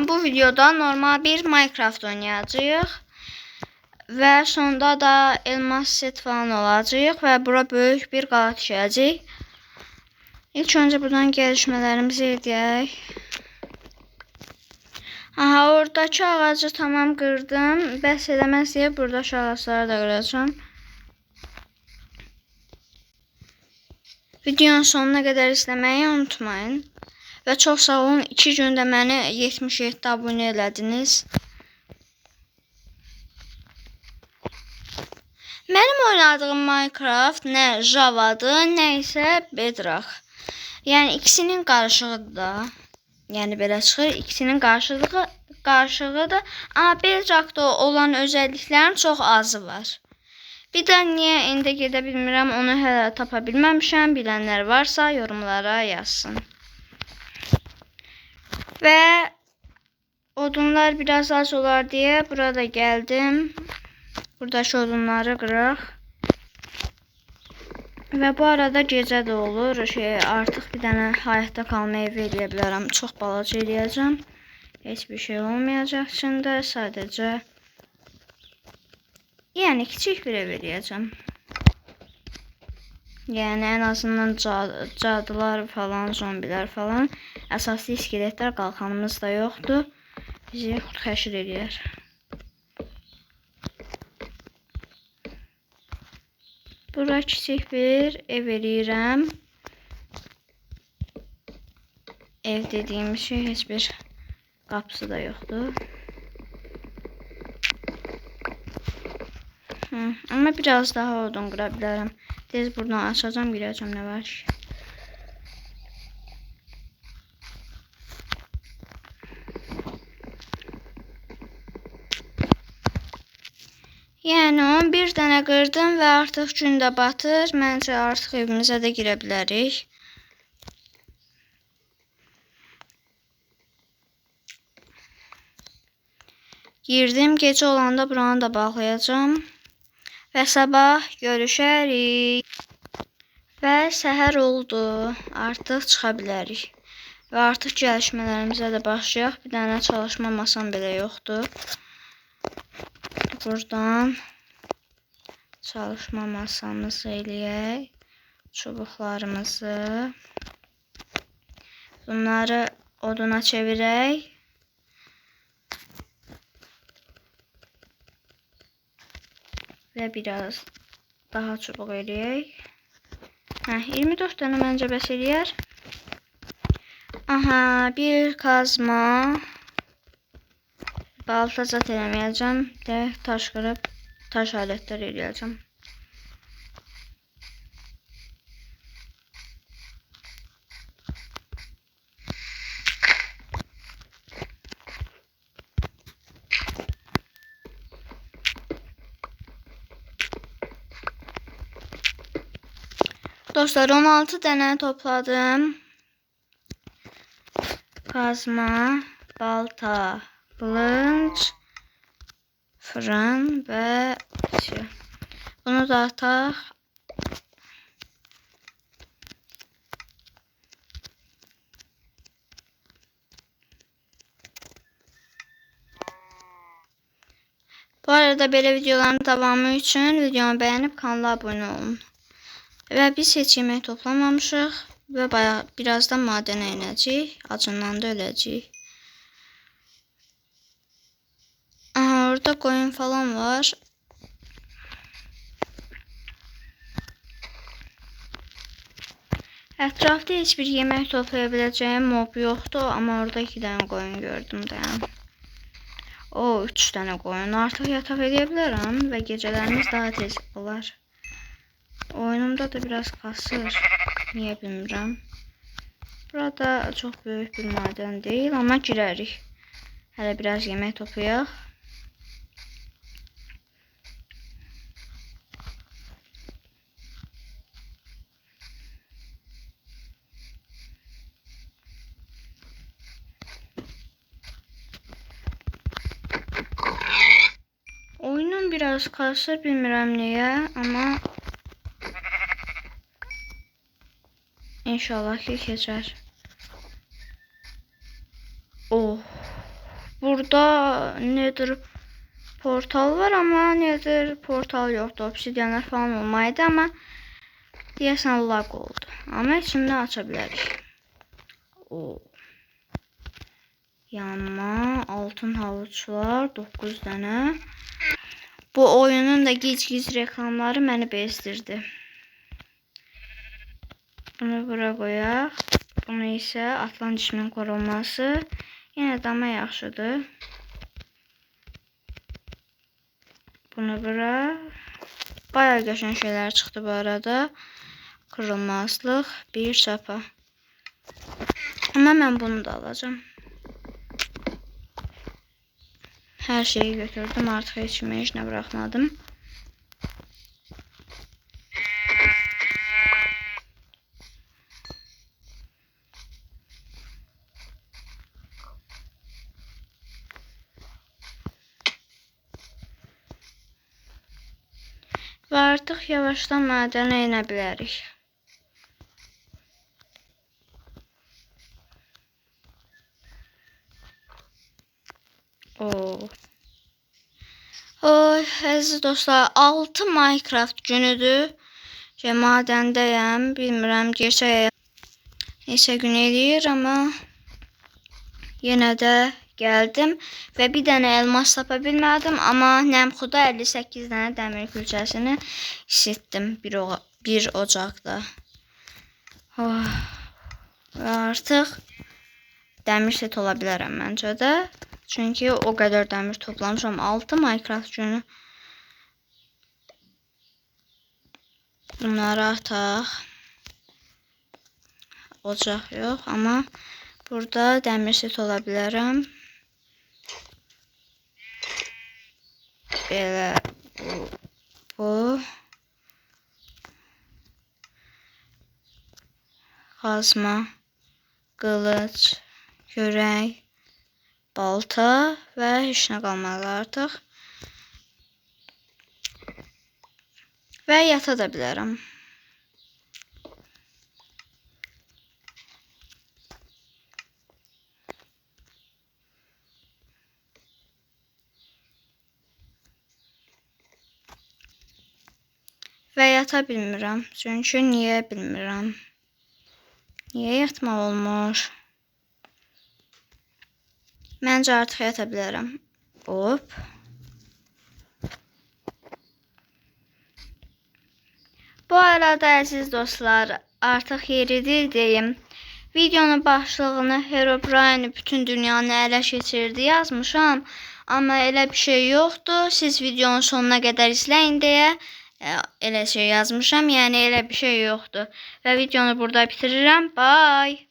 Bu videoda normal bir Minecraft oynayacağıq və sonda da elmas set falan olacaq və bura böyük bir qala düşəcək. İlk öncə buradan gəlişmələrimizi edək. Aha, oradakı ağacı tamam qırdım. Bəs eləməz deyə burada ağacları da qıracağım. Videonun sonuna qədər izləməyi unutmayın. Və çox sağ olun, 2 gündə məni 77 abunə elədiniz. Mənim oynadığım Minecraft nə Java'dır, nə isə Bedrock. Yəni ikisinin qarışığıdır da. Yəni belə çıxır, ikisinin qarışığıdır. Amma Bedrock'da olan özəlliklərin çox azı var. Bir də niyə indi gedə bilmirəm, onu hələ tapa bilməmişəm. Bilənlər varsa yorumlara yazsın. Və odunlar biraz az olar deyə burada gəldim. Buradakı odunları qıraq. Və bu arada gecə də olur. Artıq bir dənə həyatda qalma evi eləyə bilərəm. Çox balaca eləyəcəm. Heç bir şey olmayacaq içində. Sadəcə yəni kiçik bir ev eləyəcəm. Yəni en azından cadılar falan, zombilər falan. Əsaslı iskeletlər, qalxanımız da yoxdur. Bizi xudxəşir eləyər. Bura kiçik bir ev eləyirəm. Ev dediyim şey heç bir qapısı da yoxdur. Amma biraz daha odun qıra bilərəm. Tez buradan açacağım, girəcəm nə var ki. Yəni 11 dənə qırdım və artıq gün də batır. Məncə artıq evimizə də girə bilərik. Girdim, gecə olanda buranı da bağlayacağım. Və sabah görüşərik. Və səhər oldu. Artıq çıxa bilərik. Və artıq gəlişmələrimizə də başlayaq. Bir dənə çalışma masam belə yoxdur. Buradan çalışma masamızı eləyək. Çubuqlarımızı. Bunları oduna çevirək. Və biraz daha çubuq eləyək. 24 dənə məncə bəs eləyər. Aha, bir kazma. Balta zat eləməyəcəm. Daş qırıb, taş alətlər eləyəcəm. Dostlar 16 dənə topladım. Kazma, balta, qılınc, fırın və şey. Bunu da ataq. Bu arada belə videoların davamı üçün videomu bəyənib kanala abunə olun. Və biz heç yemək toplamamışıq və birazdan madənə inəcəyik. Acından da öləcəyik. Aha, orada qoyun falan var. Ətrafda heç bir yemək toplaya biləcəyim mob yoxdur. Amma orada 2 dənə qoyun gördüm dayan. 3 dənə qoyun. Artıq yataq edə bilərəm və gecələrimiz daha tez olar. Oyunumda da biraz kasır. Niyə bilmirəm. Burada çox böyük bir madən deyil, amma girərik. Hələ biraz yemək toplayaq. Oyunum biraz kasır, bilmirəm niyə, amma İnşallah ki keçər. Oh. burada nedir portal var ama nedir portal yoktu. Obsidianlar falan olmaydı ama deyəsən lag oldu. Ama içindən aça bilərik. O. Yanma altın havuçlar 9 dənə. Bu oyunun da gic-gic reklamları məni bezdirdi. Bunu bura qoyaq. Bunu isə atılan cismin qorunması. Yenə də amma yaxşıdır. Bunu bura. Bayağı qəşəng şeylər çıxdı bu arada. Kırılmazlıq, bir çapa. Ama mən bunu da alacağım. Her şeyi götürdüm. Artık heç nə bırakmadım. Ve artık yavaştan madene inə bilərik. Oy, əziz dostlar, 6 Minecraft günüdür. Madəndəyəm, bilmirəm gerçək neçə gün eləyir, amma yenə də gəldim və bir dənə elmas tapa bilmədim, amma Nəmxuda 58 dənə dəmir külçəsini isitdim bir ocaqda. Və artıq dəmir set ola bilərəm məncə də. Çünki o qədər dəmir toplamışam 6 Minecraft günü. Bunları ataq. Ocaq yox, amma burada dəmir set ola bilərəm. Belə bu. Kazma, qılıc, görək, balta və heç nə qalmadı artıq. Və yata da bilərəm. Və yata bilmirəm. Çünki niyə bilmirəm. Niyə yatmaq olmur? Məncə artıq yata bilərəm. Hop. Bu arada əziz dostlar, artıq yeridir deyim. Videonun başlığını Herobrine bütün dünyanı ələ keçirdi yazmışam. Amma elə bir şey yoxdur. Siz videonun sonuna qədər izləyin deyə elə şey yazmışam. Yəni elə bir şey yoxdur. Və videonu burada bitirirəm. Bye.